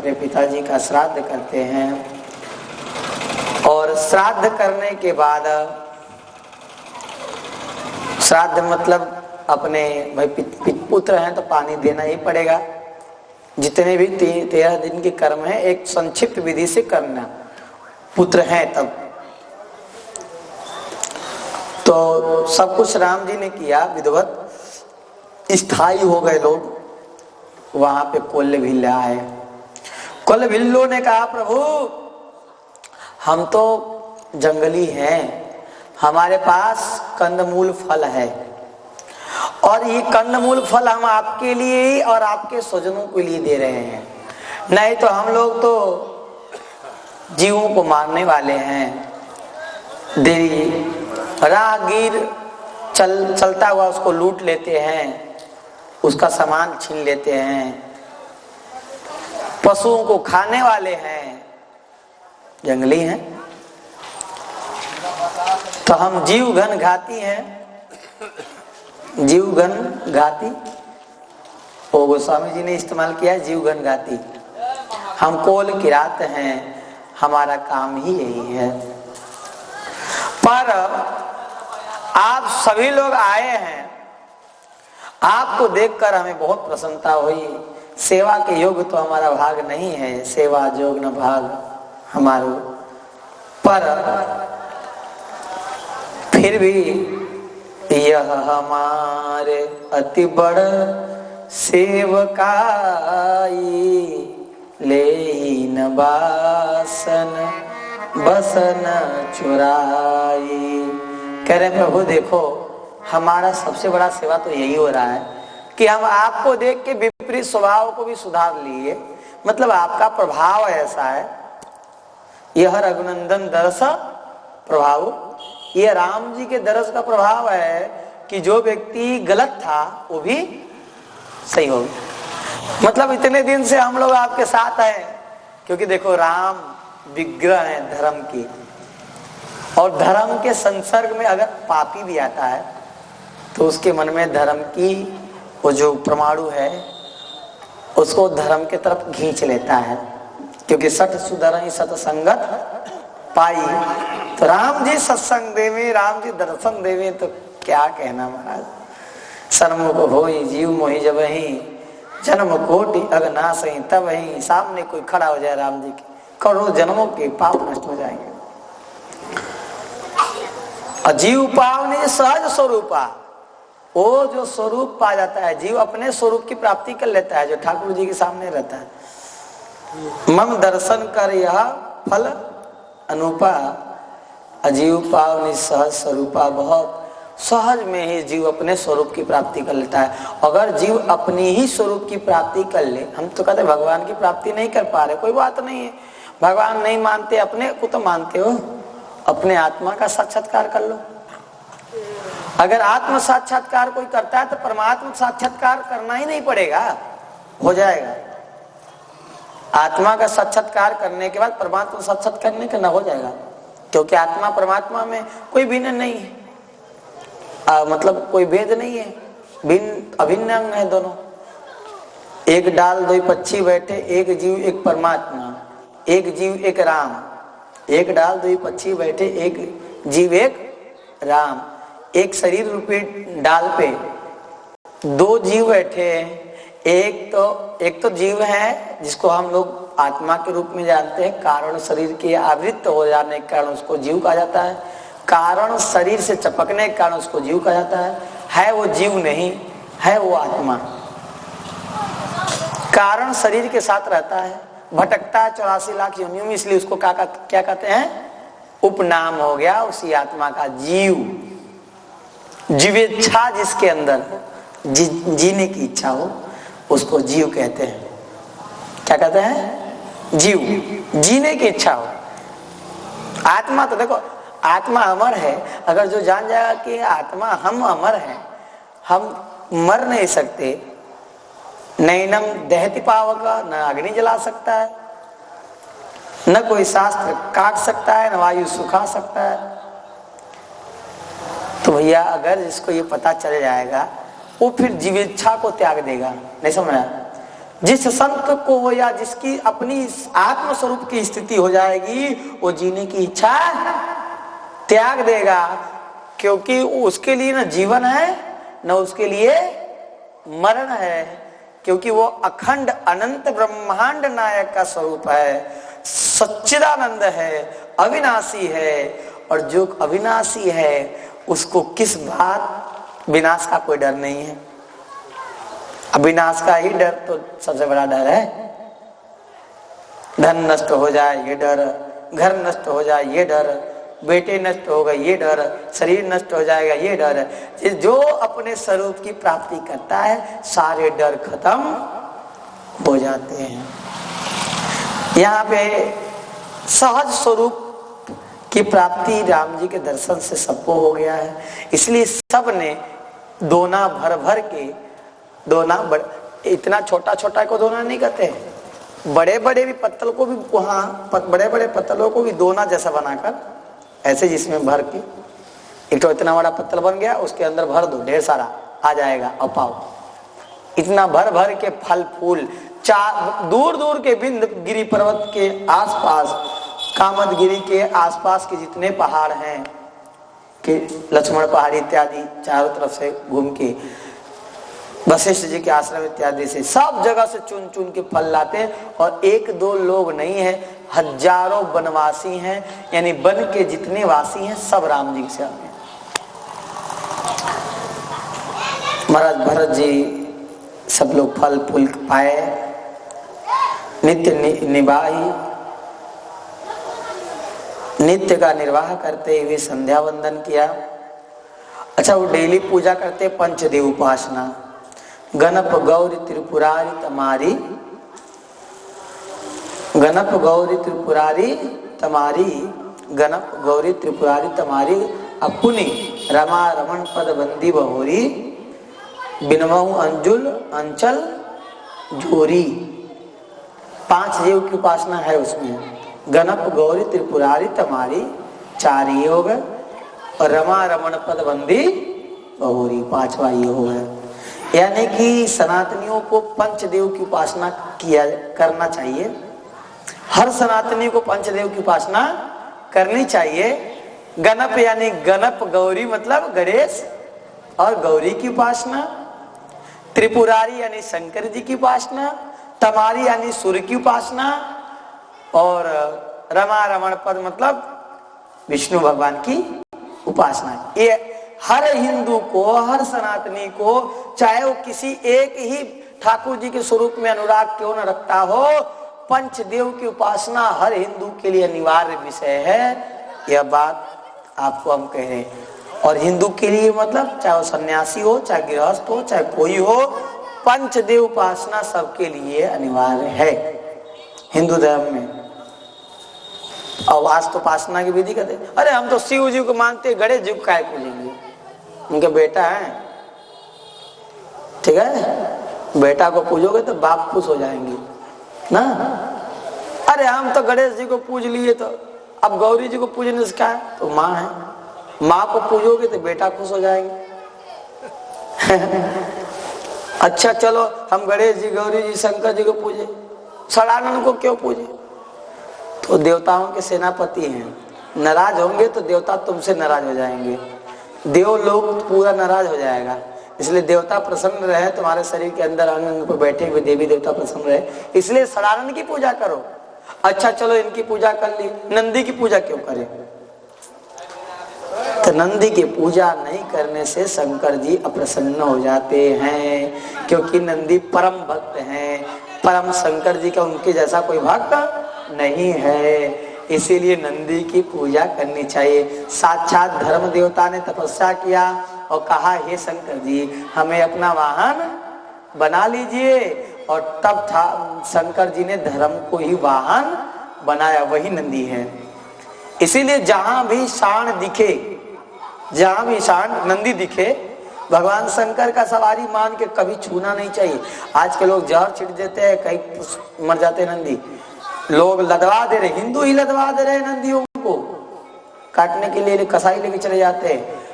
अपने पिताजी का श्राद्ध करते हैं। और श्राद्ध करने के बाद, श्राद्ध मतलब अपने भाई पुत्र हैं तो पानी देना ही पड़ेगा। जितने भी 13 दिन के कर्म है एक संक्षिप्त विधि से करना, पुत्र हैं तब। तो सब कुछ राम जी ने किया विधिवत। स्थायी हो गए लोग। वहां पे कोल्ले भिल्ले आए। कोल्ले भिल्लों ने कहा, प्रभु हम तो जंगली हैं, हमारे पास कंदमूल फल है और ये कंदमूल फल हम आपके लिए और आपके स्वजनों के लिए दे रहे हैं, नहीं तो हम लोग तो जीवों को मारने वाले हैं। देरी राहगीर चलता हुआ उसको लूट लेते हैं, उसका सामान छीन लेते हैं, पशुओं को खाने वाले हैं, जंगली हैं। तो हम जीव घन घाती हैं, जीव घन घाती। ओ गोस्वामी जी ने इस्तेमाल किया है जीव घन घाती। हम कोल किरात हैं, हमारा काम ही यही है। पर आप सभी लोग आए हैं, आपको देखकर हमें बहुत प्रसन्नता हुई। सेवा के योग्य तो हमारा भाग नहीं है, सेवा जोग न भाग हमारो, पर फिर भी यह हमारे अति बड़ सेवकाई, ले न बासन बसन चुराई। कह रहे प्रभु देखो, हमारा सबसे बड़ा सेवा तो यही हो रहा है कि हम आपको देख के विपरीत स्वभाव को भी सुधार लिए। मतलब आपका प्रभाव ऐसा है, यह रघुनंदन दरस प्रभाव, यह राम जी के दरस का प्रभाव है कि जो व्यक्ति गलत था वो भी सही हो गया। मतलब इतने दिन से हम लोग आपके साथ हैं, क्योंकि देखो राम विग्रह है धर्म की, और धर्म के संसर्ग में अगर पापी भी आता है तो उसके मन में धर्म की वो जो परमाणु है उसको धर्म के तरफ खींच लेता है, क्योंकि सठ सुधरई सतसंगत पाई। तो राम जी सत्संग देवे, राम जी दर्शन देवे, तो क्या कहना महाराज। सन्मुख होई जीव मोहि जब ही, जन्म कोटि अगनासई तब ही। सामने कोई खड़ा हो जाए राम जी के, करोड़ों जन्मों के पाप नष्ट हो जाएंगे। अजीव पावनी सहज स्वरूपा, वो जो स्वरूप पा जाता है, जीव अपने स्वरूप की प्राप्ति कर लेता है जो ठाकुर जी के सामने रहता है। मम दर्शन कर यह फल अनुपा, अजीव पावनी सहज स्वरूपा। बहुत सहज में ही जीव अपने स्वरूप की प्राप्ति कर लेता है। अगर जीव अपनी ही स्वरूप की प्राप्ति कर ले, हम तो कहते भगवान की प्राप्ति नहीं कर पा रहे, कोई बात नहीं है, भगवान नहीं मानते, अपने को तो मानते हो, अपने आत्मा का साक्षात्कार कर लो। अगर आत्म साक्षात्कार कोई करता है तो परमात्मा साक्षात्कार करना ही नहीं पड़ेगा, हो जाएगा। आत्मा का साक्षात्कार करने के बाद परमात्मा साक्षात्कार करने का ना हो जाएगा, क्योंकि आत्मा परमात्मा में कोई भिन्न नहीं है। मतलब कोई भेद नहीं है, भिन्न अभिन्न अंग है दोनों। एक डाल दो पक्षी बैठे, एक जीव एक परमात्मा, एक जीव एक राम। एक डाल दो पक्षी बैठे, एक जीव एक राम। एक शरीर रूपी डाल पे दो जीव बैठे हैं। एक तो जीव है जिसको हम लोग आत्मा के रूप में जानते हैं, कारण शरीर के आवृत्त हो जाने के कारण उसको जीव कहा जाता है, कारण शरीर से चपकने के कारण उसको जीव कहा जाता है वो जीव नहीं है, वो आत्मा। कारण शरीर के साथ रहता है, भटकता है 84 लाख योनियों में, इसलिए उसको क्या कहते हैं, उपनाम हो गया उसी आत्मा का, जीव। जीवेच्छा जिसके अंदर जीने की इच्छा हो उसको जीव कहते हैं। क्या कहते हैं, जीव, जीने की इच्छा हो। आत्मा तो देखो, आत्मा अमर है। अगर जो जान जाएगा कि आत्मा हम अमर हैं, हम मर नहीं सकते, नैनम दहति पावक, न अग्नि जला सकता है, न कोई शास्त्र काट सकता है, न वायु सुखा सकता है, तो भैया अगर जिसको ये पता चल जाएगा वो फिर जीवेच्छा को त्याग देगा। नहीं समझा, जिस संत को या जिसकी अपनी आत्म स्वरूप की स्थिति हो जाएगी, वो जीने की इच्छा त्याग देगा, क्योंकि उसके लिए न जीवन है न उसके लिए मरण है, क्योंकि वो अखंड अनंत ब्रह्मांड नायक का स्वरूप है, सच्चिदानंद है, अविनाशी है। और जो अविनाशी है उसको किस बात विनाश का कोई डर नहीं है। अविनाश का ही डर तो सबसे बड़ा डर है। धन नष्ट हो जाए ये डर, घर नष्ट हो जाए ये डर, बेटे नष्ट हो गए ये डर, शरीर नष्ट हो जाएगा ये डर। जो अपने स्वरूप की प्राप्ति करता है सारे डर खत्म हो जाते हैं। यहाँ पे सहज स्वरूप की प्राप्ति राम जी के दर्शन से सबको हो गया है, इसलिए सब ने दोना भर भर के, दोना इतना छोटा छोटा को दोना नहीं कहते, बड़े बड़े भी पत्तल को भी वहाँ बड़े बड़े पत्तलों को भी दोना जैसा बनाकर, ऐसे जिसमें भर के एक तो इतना बड़ा पत्तल बन गया, उसके अंदर भर दो, ढेर सारा आ जाएगा। और पाओ इतना भर भर के फल फूल, दूर दूर के विंध्यगिरि पर्वत के आसपास, कामदगिरी के आसपास के जितने पहाड़ हैं कि लक्ष्मण पहाड़ी इत्यादि चारों तरफ से घूम के, वशिष्ठ जी के आश्रम इत्यादि से सब जगह से चुन चुन के फल लाते हैं। और एक दो लोग नहीं है, हजारों वनवासी हैं, यानी वन के जितने वासी हैं सब राम जी से आते हैं। महाराज भरत जी सब लोग फल फूल पाए, नित्य निभाई, नित्य का निर्वाह करते हुए संध्या वंदन किया। अच्छा, वो डेली पूजा करते पंचदेव उपासना, गणप गौरी त्रिपुरारी तमारी, गणप गौरी त्रिपुरारी तमारी, गणप गौरी त्रिपुरारी तमारी, अपुनि रमा रमन पद बंदी बहोरी, बिनमहु अंजुल अंचल जोरी। 5 देव की उपासना है उसमें, गणप गौरी त्रिपुरारी तमारी 4 ये हो गए, और रमा रमन पद बंदी बहोरी 5वां ये हो गया। यानी कि सनातनियों को पंचदेव की उपासना करना चाहिए। हर सनातनी को पंचदेव की उपासना करनी चाहिए। गणप यानी गणप, गौरी मतलब गणेश और गौरी की उपासना, त्रिपुरारी यानी शंकर जी की उपासना, तमारी यानी सूर्य की उपासना, और रमा रमण पद मतलब विष्णु भगवान की उपासना। ये हर हिंदू को, हर सनातनी को, चाहे वो किसी एक ही ठाकुर जी के स्वरूप में अनुराग क्यों न रखता हो, पंचदेव की उपासना हर हिंदू के लिए अनिवार्य विषय है। यह बात आपको हम कह रहे हैं। और हिंदू के लिए मतलब चाहे वो सन्यासी हो, चाहे गृहस्थ हो, चाहे कोई हो, पंचदेव उपासना सबके लिए अनिवार्य है हिंदू धर्म में। और वास्तुपासना की विधि कहते, अरे हम तो शिव जी को मानते, गणेश जी को काय पूजेंगे, उनके बेटा है, ठीक है, बेटा को पूजोगे तो बाप खुश हो जाएंगे ना। अरे हम तो गणेश जी को पूज लिए, तो अब गौरी जी को पूजने से क्या है, तो माँ है, माँ को पूजोगे तो बेटा खुश हो जाएंगे। अच्छा चलो हम गणेश जी, गौरी जी, शंकर जी को पूजे, सदानंद को क्यों पूजे? तो देवताओं के सेनापति हैं, नाराज होंगे तो देवता तुमसे नाराज हो जाएंगे, देव लोग पूरा नाराज हो जाएगा। इसलिए देवता प्रसन्न रहे, तुम्हारे शरीर के अंदर अंग अंग पर बैठे हुए देवी देवता प्रसन्न रहे, इसलिए सदानंद की पूजा करो। अच्छा चलो इनकी पूजा कर ली, नंदी की पूजा क्यों करें? तो नंदी की पूजा नहीं करने से शंकर जी अप्रसन्न हो जाते हैं, क्योंकि नंदी परम भक्त हैं, परम शंकर जी का उनके जैसा कोई भक्त नहीं है, इसीलिए नंदी की पूजा करनी चाहिए। साक्षात धर्म देवता ने तपस्या किया और कहा, हे शंकर जी हमें अपना वाहन बना लीजिए, और तब था शंकर जी ने धर्म को ही वाहन बनाया, वही नंदी है। इसीलिए जहां भी सांड दिखे, जहां भी सांड नंदी दिखे, भगवान शंकर का सवारी मान के कभी छूना नहीं चाहिए। आज के लोग जहर छिड़ देते हैं, कहीं मर जाते हैं नंदी, लोग लदवा दे रहे, हिंदू ही लदवा दे रहे नंदियों को, काटने के लिए कसाई लेके चले जाते हैं।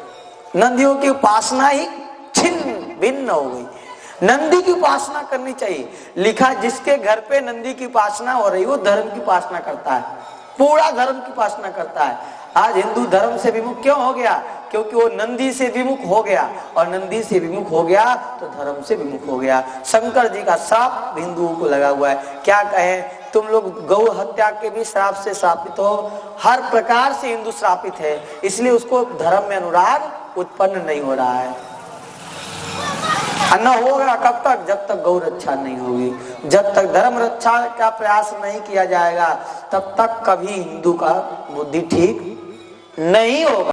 नंदियों की उपासना ही छिन्न भिन्न हो गई। नंदी की उपासना करनी चाहिए। लिखा जिसके घर पे नंदी की उपासना हो रही वो धर्म की उपासना करता है, पूरा धर्म की उपासना करता है। आज हिंदू धर्म से विमुख क्यों हो गया? क्योंकि वो नंदी से विमुख हो गया, और नंदी से विमुख हो गया तो धर्म से विमुख हो गया। शंकर जी का श्राप हिंदुओं को लगा हुआ है। क्या कहें, तुम लोग गौ हत्या के भी श्राप से श्रापित हो, हर प्रकार से हिंदू श्रापित है, इसलिए उसको धर्म में अनुराग उत्पन्न नहीं हो रहा है। न होगा कब तक? जब तक गौ रक्षा नहीं होगी, जब तक धर्म रक्षा का प्रयास नहीं किया जाएगा, तब तक कभी हिंदू का बुद्धि ठीक नहीं होगा।